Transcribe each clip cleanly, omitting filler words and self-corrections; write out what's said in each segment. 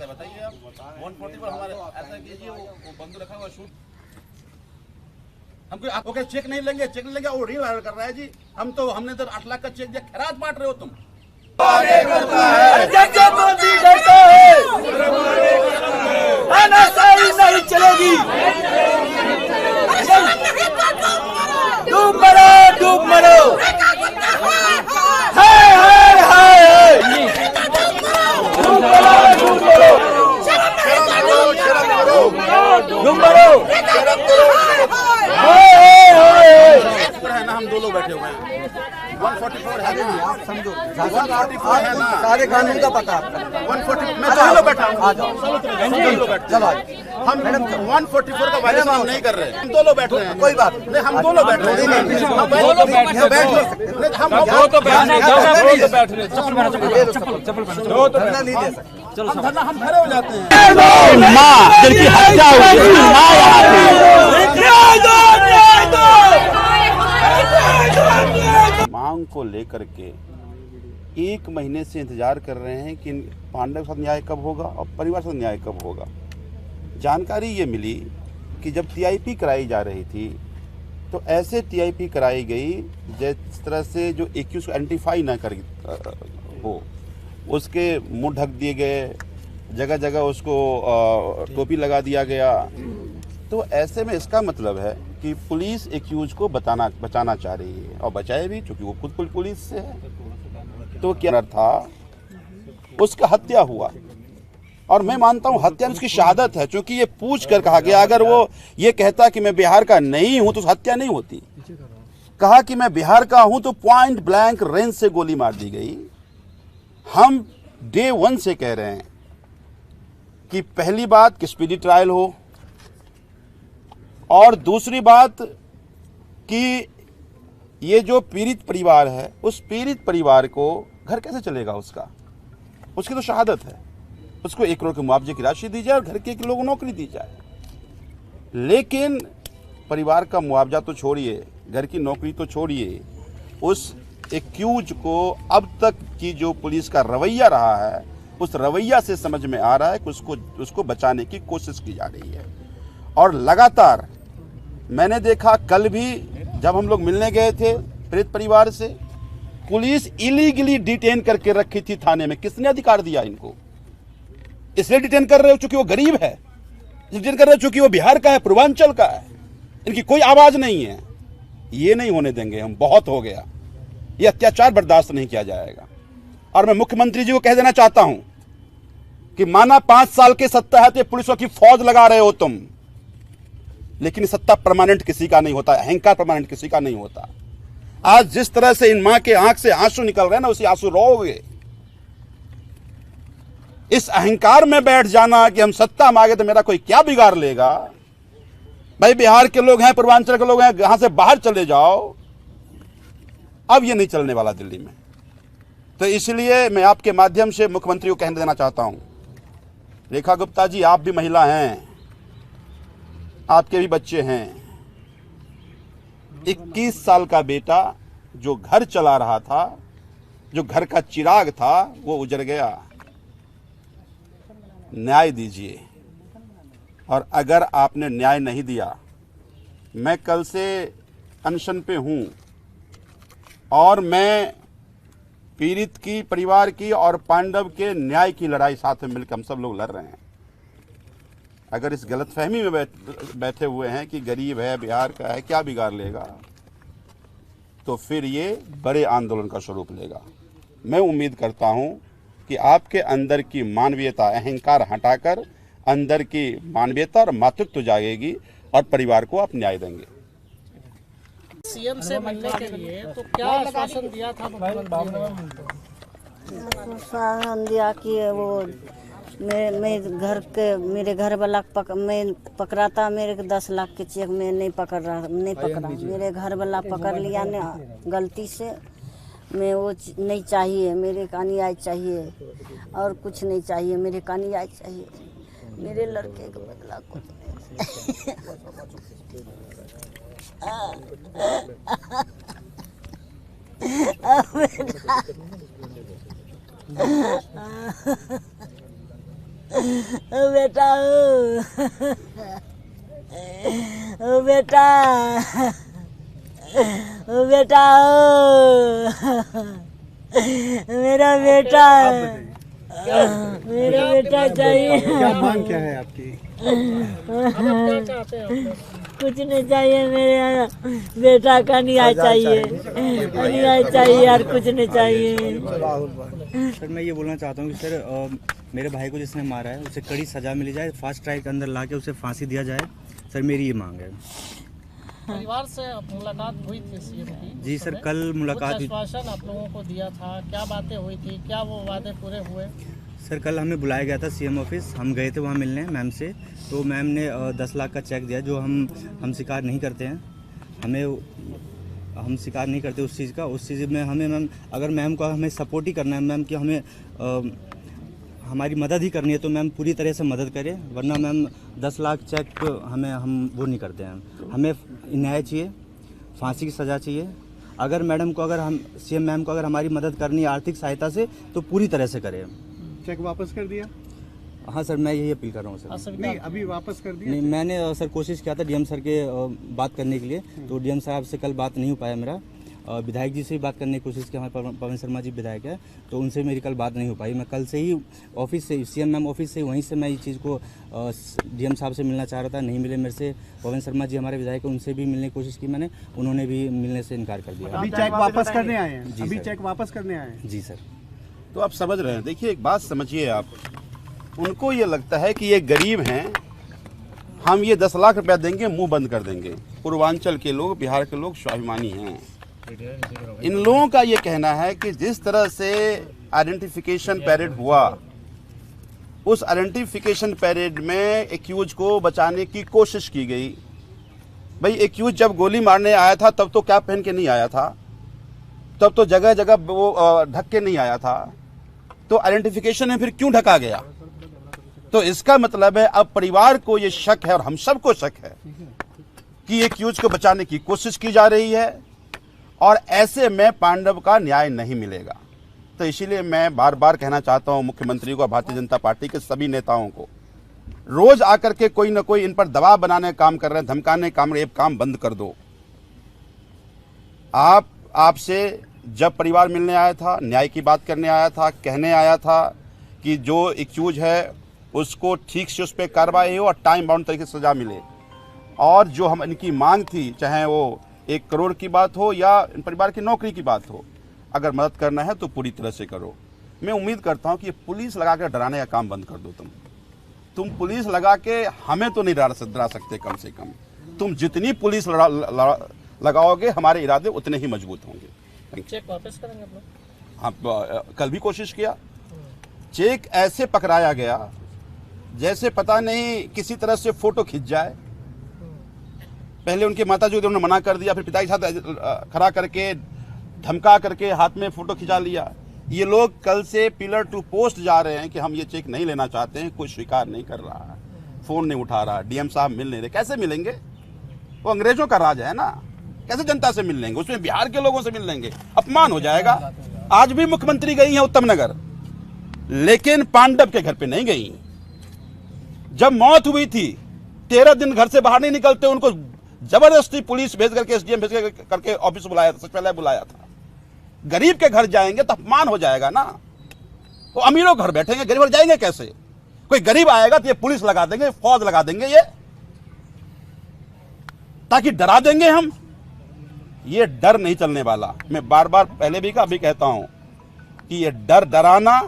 बताइए आप 140 पर हमारे ऐसा कीजिए, वो बंद रखा हुआ शूट हमको ओके चेक नहीं लेंगे, वो रील वायरल कर रहा है जी। हमने तो 8 लाख का चेक दिया, खैरात बांट रहे हो तुम। नहीं चलेगी, डूब मरो, डूब मरो, हम दो लोग बैठे हुए हैं। 144 है ना, आप समझो, 144 है ना, सारे कानून का पता है। 140 मैं दो लोग बैठा हूँ, आ जाओ चलो। हम 144 का वायलेशन हम नहीं कर रहे, हम दो लोग बैठ रहे हैं। कोई बात नहीं, हम दो लोग बैठ रहे हैं। हम धरना हम खड़े हो जाते हैं। माँ जिनकी हत्या हुई, मांग को लेकर के 1 महीने से इंतजार कर रहे हैं कि पांडव के साथ न्याय कब होगा और परिवार से न्याय कब होगा। जानकारी ये मिली कि जब टीआईपी कराई जा रही थी तो ऐसे टीआईपी कराई गई जिस तरह से जो एक्यूज को आइडेंटिफाई ना कर हो, उसके मुंह ढक दिए गए, जगह जगह उसको टोपी लगा दिया गया। तो ऐसे में इसका मतलब है कि पुलिस एक्यूज को बचाना चाह रही है और बचाए भी, क्योंकि वो खुद पुलिस से है। तो क्या था, उसका हत्या हुआ और मैं मानता हूं हत्या उसकी शहादत है, क्योंकि ये पूछ कर कहा गया। अगर वो ये कहता कि मैं बिहार का नहीं हूं तो हत्या नहीं होती। कहा कि मैं बिहार का हूं तो पॉइंट ब्लैंक रेंज से गोली मार दी गई। हम डे 1 से कह रहे हैं कि पहली बात कि स्पीडी ट्रायल हो, और दूसरी बात कि ये जो पीड़ित परिवार है, उस पीड़ित परिवार को घर कैसे चलेगा उसकी तो शहादत है। उसको 1 करोड़ के मुआवजे की राशि दी जाए और घर के लोगों को नौकरी दी जाए। लेकिन परिवार का मुआवजा तो छोड़िए, घर की नौकरी तो छोड़िए, उस एक्यूज को अब तक की जो पुलिस का रवैया रहा है, उस रवैया से समझ में आ रहा है कि उसको बचाने की कोशिश की जा रही है। और लगातार मैंने देखा, कल भी जब हम लोग मिलने गए थे पीड़ित परिवार से, पुलिस इलीगली डिटेन करके रखी थी थाने में। किसने अधिकार दिया इनको? इसलिए डिटेन कर रहे हो चूंकि वो गरीब है, डिटेन कर रहे हो चूंकि वो बिहार का है, पूर्वांचल का है, इनकी कोई आवाज नहीं है। ये नहीं होने देंगे हम, बहुत हो गया। ये अत्याचार बर्दाश्त नहीं किया जाएगा। और मैं मुख्यमंत्री जी को कह देना चाहता हूं कि माना 5 साल के सत्ता है तो पुलिसों की फौज लगा रहे हो तुम, लेकिन सत्ता परमानेंट किसी का नहीं होता, अहंकार परमानेंट किसी का नहीं होता। आज जिस तरह से इन मां के आंख से आंसू निकल रहे हैं ना, उसी आंसू रोओगे। इस अहंकार में बैठ जाना कि हम सत्ता मांगे तो मेरा कोई क्या बिगाड़ लेगा। भाई बिहार के लोग हैं, पूर्वांचल के लोग हैं, यहां से बाहर चले जाओ। अब ये नहीं चलने वाला दिल्ली में। तो इसलिए मैं आपके माध्यम से मुख्यमंत्री को कह देना चाहता हूं, रेखा गुप्ता जी, आप भी महिला हैं, आपके भी बच्चे हैं। 21 साल का बेटा जो घर चला रहा था, जो घर का चिराग था, वो उजड़ गया। न्याय दीजिए। और अगर आपने न्याय नहीं दिया, मैं कल से अनशन पे हूं और मैं पीड़ित की परिवार की और पांडव के न्याय की लड़ाई साथ में मिलकर हम सब लोग लड़ रहे हैं। अगर इस गलतफहमी में बैठे हुए हैं कि गरीब है, बिहार का है, क्या बिगाड़ लेगा, तो फिर ये बड़े आंदोलन का स्वरूप लेगा। मैं उम्मीद करता हूं कि आपके अंदर की मानवीयता, अहंकार हटाकर अंदर की मानवीयता और मातृत्व जागेगी और परिवार को आप न्याय देंगे। सीएम से मिलने के लिए तो क्या आश्वासन दिया था मुख्यमंत्री ने? आश्वासन दिया कि वो मेरे घर वाला मैं पकड़ाता, मेरे 10 लाख के चेक में नहीं पकड़ा, मेरे घर वाला पकड़ लिया ना गलती से। मैं वो नहीं चाहिए, मेरे का न्याय चाहिए और कुछ नहीं चाहिए, मेरे का न्याय चाहिए, मेरे लड़के का बदला कुछ नहीं। बेटा ओ बेटा ओ बेटा मेरा बेटा चाहिए। क्या मांग क्या है आपकी? क्या चाहते हैं आप लोग? कुछ नहीं चाहिए, मेरे बेटा का न्याय चाहिए, न्याय चाहिए और कुछ नहीं चाहिए। सर मैं ये बोलना चाहता हूँ कि सर मेरे भाई को जिसने मारा है उसे कड़ी सज़ा मिली जाए, फास्ट ट्रैक के अंदर ला के उसे फांसी दिया जाए। सर मेरी ये मांग है। परिवार से मुलाकात हुई थी सीएम की? जी सर, कल मुलाकात हुई। आश्वासन आप लोगों को दिया था, क्या बातें हुई थी, क्या वो वादे पूरे हुए? सर कल हमें बुलाया गया था सीएम ऑफिस, हम गए थे वहाँ मिलने मैम से। तो मैम ने 10 लाख का चेक दिया, जो हम स्वीकार नहीं करते हैं। हम स्वीकार नहीं करते उस चीज़ का। उस चीज़ में हमें मैम, अगर मैम को हमें सपोर्ट ही करना है मैम कि हमें हमारी मदद ही करनी है, तो मैम पूरी तरह से मदद करें, वरना मैम 10 लाख चेक हम वो नहीं करते हैं। हमें न्याय चाहिए, फांसी की सज़ा चाहिए। अगर मैडम को, अगर हम सीएम मैम को अगर हमारी मदद करनी है आर्थिक सहायता से, तो पूरी तरह से करें। चेक वापस कर दिया? हाँ सर, मैं यही अपील कर रहा हूँ सर। नहीं, अभी वापस कर दिया? नहीं, मैंने सर कोशिश किया था डीएम सर के बात करने के लिए, तो डीएम साहब से कल बात नहीं हो पाया मेरा। विधायक जी से भी बात करने की कोशिश की, हमारे पवन शर्मा जी विधायक है, तो उनसे मेरी कल बात नहीं हो पाई। मैं कल से ही ऑफिस से, सीएम मैम ऑफिस से, वहीं से मैं इस चीज़ को डीएम साहब से मिलना चाह रहा था, नहीं मिले मेरे से। पवन शर्मा जी हमारे विधायक हैं, उनसे भी मिलने की कोशिश की मैंने, उन्होंने भी मिलने से इनकार कर दिया। अभी चेक वापस करने आए हैं? जी अभी सर। चेक वापस करने आए हैं? जी सर। तो आप समझ रहे हैं। देखिए एक बात समझिए आप, उनको ये लगता है कि ये गरीब हैं, हम ये 10 लाख रुपया देंगे मुंह बंद कर देंगे। पूर्वांचल के लोग, बिहार के लोग स्वाभिमानी हैं। इन लोगों का ये कहना है कि जिस तरह से आइडेंटिफिकेशन परेड हुआ, उस आइडेंटिफिकेशन परेड में एक्यूज को बचाने की कोशिश की गई। भाई एक्यूज जब गोली मारने आया था तब तो क्या पहन के नहीं आया था, तब तो जगह जगह वो ढक के नहीं आया था, तो आइडेंटिफिकेशन में फिर क्यों ढका गया? तो इसका मतलब है अब परिवार को ये शक है और हम सबको शक है कि एक्यूज को बचाने की कोशिश की जा रही है, और ऐसे में पांडव का न्याय नहीं मिलेगा। तो इसीलिए मैं बार बार कहना चाहता हूं मुख्यमंत्री को, भारतीय जनता पार्टी के सभी नेताओं को, रोज आकर के कोई ना कोई इन पर दबाव बनाने का काम कर रहे हैं, धमकाने का काम बंद कर दो। आपसे जब परिवार मिलने आया था, न्याय की बात करने आया था, कहने आया था कि जो एक्यूज है उसको ठीक से उस पर कार्रवाई हो और टाइम बाउंड तरीके से सजा मिले। और जो हम इनकी मांग थी, चाहे वो 1 करोड़ की बात हो या इन परिवार की नौकरी की बात हो, अगर मदद करना है तो पूरी तरह से करो। मैं उम्मीद करता हूं कि ये पुलिस लगा के डराने का काम बंद कर दो। तुम पुलिस लगा के हमें तो नहीं डरा सकते। कम से कम तुम जितनी पुलिस लगाओगे, हमारे इरादे उतने ही मजबूत होंगे। चेक वापस करेंगे आप लोग? हाँ, कल भी कोशिश किया। चेक ऐसे पकड़ाया गया जैसे पता नहीं किसी तरह से फोटो खिंच जाए। पहले उनके माताजी उन्होंने मना कर दिया, फिर पिता के साथ खड़ा करके धमका करके हाथ में फोटो खिंचा लिया। ये लोग कल से पिलर टू पोस्ट जा रहे हैं कि हम ये चेक नहीं लेना चाहते हैं। कोई स्वीकार नहीं कर रहा है, फोन नहीं उठा रहा, डीएम साहब मिल नहीं रहे। कैसे मिलेंगे? वो अंग्रेजों का राज है ना, कैसे जनता से मिल लेंगे? उसमें बिहार के लोगों से मिल लेंगे, अपमान हो जाएगा। आज भी मुख्यमंत्री गई हैं उत्तम नगर, लेकिन पांडव के घर पे नहीं गई। जब मौत हुई थी 13 दिन घर से बाहर नहीं निकलते, उनको जबरदस्ती पुलिस भेज करके, एसडीएम भेज करके ऑफिस बुलाया था, सचिवालय बुलाया था। गरीब के घर जाएंगे तो अपमान हो जाएगा ना। वो अमीरों घर बैठेंगे, गरीब घर जाएंगे कैसे? कोई गरीब आएगा तो ये पुलिस लगा देंगे, फौज लगा देंगे ये, ताकि डरा देंगे हम। ये डर नहीं चलने वाला। मैं बार बार पहले भी कहा, अभी कहता हूं कि ये डर, डराना,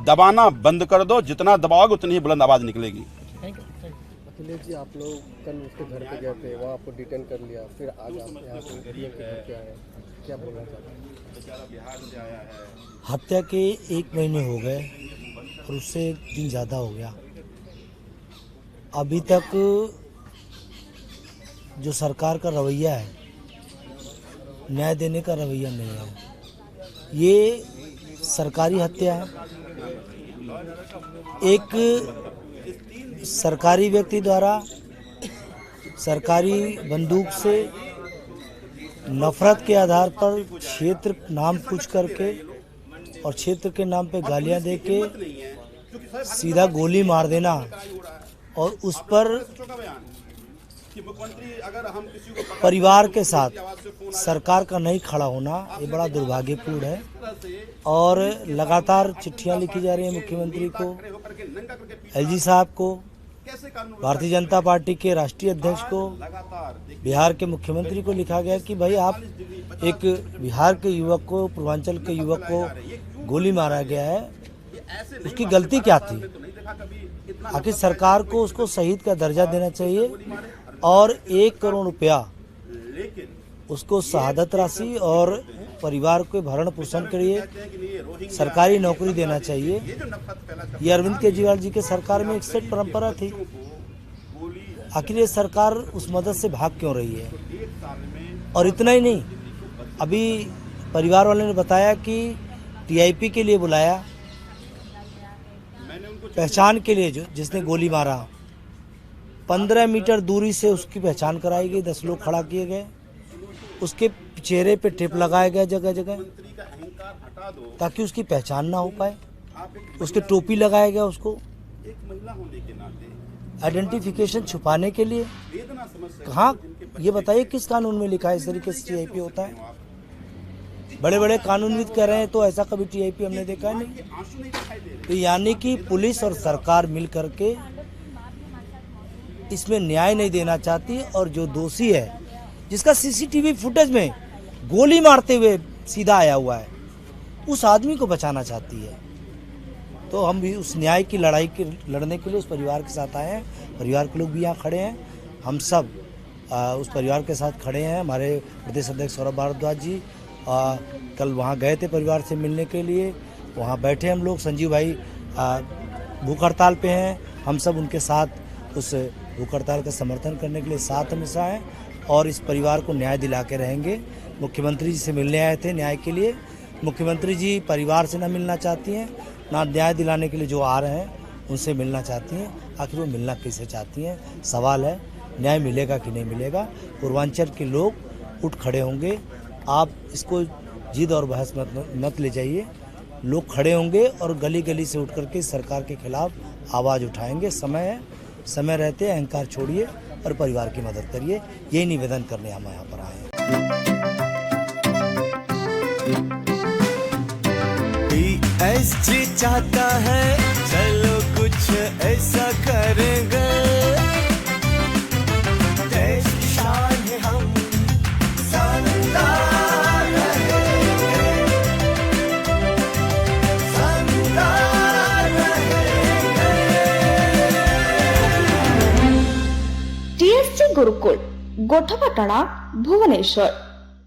दबाना बंद कर दो। जितना दबाओगे उतनी ही बुलंद आवाज निकलेगी। अखिलेश जी, आप लोग कल उसके घर पे गए थे, वहाँ आपको डिटेन कर लिया, फिर आज आप यहाँ पे डीएम के घर पे आए, क्या बोलना चाहते हैं? हत्या के 1 महीने हो गए और उससे एक दिन ज़्यादा हो गया। अभी तक जो सरकार का रवैया है, न्याय देने का रवैया नहीं है। ये सरकारी हत्या है। एक सरकारी व्यक्ति द्वारा सरकारी बंदूक से नफरत के आधार पर क्षेत्र नाम पूछ करके और क्षेत्र के नाम पे गालियां देके सीधा गोली मार देना और उस पर परिवार के साथ सरकार का नहीं खड़ा होना, ये बड़ा दुर्भाग्यपूर्ण है। और लगातार चिट्ठियां लिखी जा रही हैं मुख्यमंत्री को, एलजी साहब को, भारतीय जनता पार्टी के राष्ट्रीय अध्यक्ष को, बिहार के मुख्यमंत्री को लिखा गया कि भाई आप एक बिहार के युवक को, पूर्वांचल के युवक को गोली मारा गया है, उसकी गलती क्या थी? आखिर सरकार को उसको शहीद का दर्जा देना चाहिए और 1 करोड़ रुपया उसको शहादत राशि और परिवार को भरण पोषण के लिए सरकारी नौकरी देना चाहिए। ये अरविंद केजरीवाल जी के सरकार में एक सेट परंपरा थी। आखिर ये सरकार उस मदद से भाग क्यों रही है? और इतना ही नहीं, अभी परिवार वाले ने बताया कि टीआईपी के लिए बुलाया, पहचान के लिए, जो जिसने गोली मारा 15 मीटर दूरी से उसकी पहचान कराई गई, 10 लोग खड़ा किए गए, उसके चेहरे पे टेप लगाया गया जगह जगह ताकि उसकी पहचान ना हो पाए, उसके टोपी लगाया गया, उसको आइडेंटिफिकेशन छुपाने के लिए। कहाँ, ये बताइए किस कानून में लिखा है इस तरीके से टीआईपी होता है? बड़े बड़े कानूनविद कह रहे हैं तो ऐसा कभी टीआईपी हमने देखा नहीं। तो यानी कि पुलिस और सरकार मिल करके इसमें न्याय नहीं देना चाहती और जो दोषी है, जिसका सीसीटीवी फुटेज में गोली मारते हुए सीधा आया हुआ है, उस आदमी को बचाना चाहती है। तो हम भी उस न्याय की लड़ाई के लड़ने के लिए उस परिवार के साथ आए हैं। परिवार के लोग भी यहाँ खड़े हैं, हम सब उस परिवार के साथ खड़े हैं। हमारे प्रदेश अध्यक्ष सौरभ भारद्वाज जी कल वहाँ गए थे परिवार से मिलने के लिए, वहाँ बैठे हम लोग। संजीव भाई भूख हड़ताल पे हैं, हम सब उनके साथ उस भूख हड़ताल का समर्थन करने के लिए साथ हमेशा हैं और इस परिवार को न्याय दिला के रहेंगे। मुख्यमंत्री जी से मिलने आए थे न्याय के लिए। मुख्यमंत्री जी परिवार से ना मिलना चाहती हैं, ना न्याय दिलाने के लिए जो आ रहे हैं उनसे मिलना चाहती हैं। आखिर वो मिलना किससे चाहती हैं? सवाल है, न्याय मिलेगा कि नहीं मिलेगा? पूर्वांचल के लोग उठ खड़े होंगे। आप इसको जिद और बहस मत ले जाइए। लोग खड़े होंगे और गली गली से उठ करके सरकार के खिलाफ आवाज़ उठाएंगे। समय है, समय रहते अहंकार छोड़िए और परिवार की मदद करिए। यही निवेदन करने हम यहाँ पर आए हैं। TSG चाहता है चलो कुछ ऐसा करेंगे, देश की शान है हम, शानदार रहेंगे, शानदार रहेंगे। TSG गुरुकुल गोठपाटणा भुवनेश्वर।